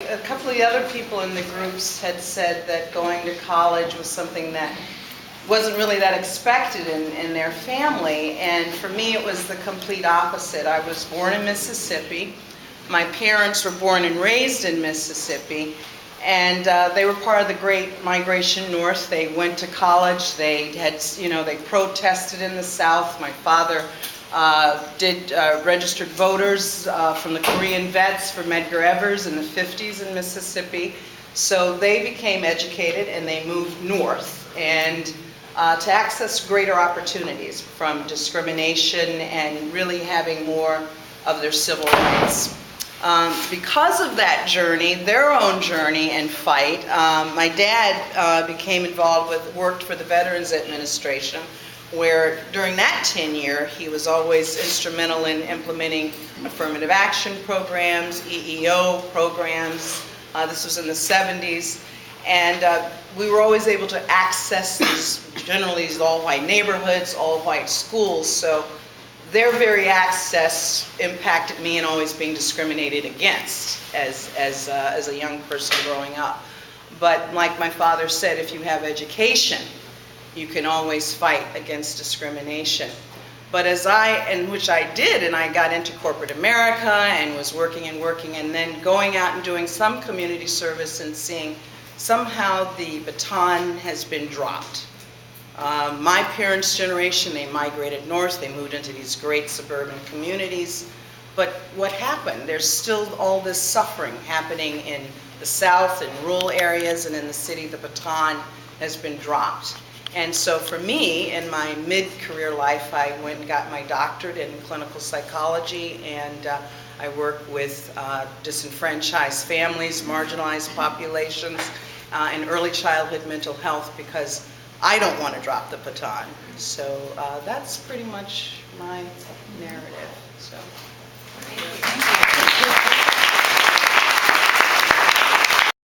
a couple of the other people in the groups had said that going to college was something that wasn't really that expected in their family, and for me it was the complete opposite. I was born in Mississippi. My parents were born and raised in Mississippi, and they were part of the Great Migration North. They went to college. They had, they protested in the South. My father did registered voters from the Korean vets for Medgar Evers in the 50s in Mississippi. So they became educated and they moved north and to access greater opportunities from discrimination and really having more of their civil rights. Because of that journey, their own journey and fight, my dad became involved worked for the Veterans Administration, where during that tenure he was always instrumental in implementing affirmative action programs, EEO programs. This was in the 70s, and we were always able to access these all-white neighborhoods, all-white schools. So their very access impacted me in always being discriminated against as a young person growing up. But like my father said, if you have education, you can always fight against discrimination. But which I did, and I got into corporate America and was working, and then going out and doing some community service and seeing somehow the baton has been dropped. My parents' generation, they migrated north, they moved into these great suburban communities. But what happened? There's still all this suffering happening in the South, in rural areas, and in the city. The baton has been dropped. And so for me, in my mid-career life, I went and got my doctorate in clinical psychology, and I work with disenfranchised families, marginalized populations, and early childhood mental health, because I don't want to drop the baton. So that's pretty much my narrative. So.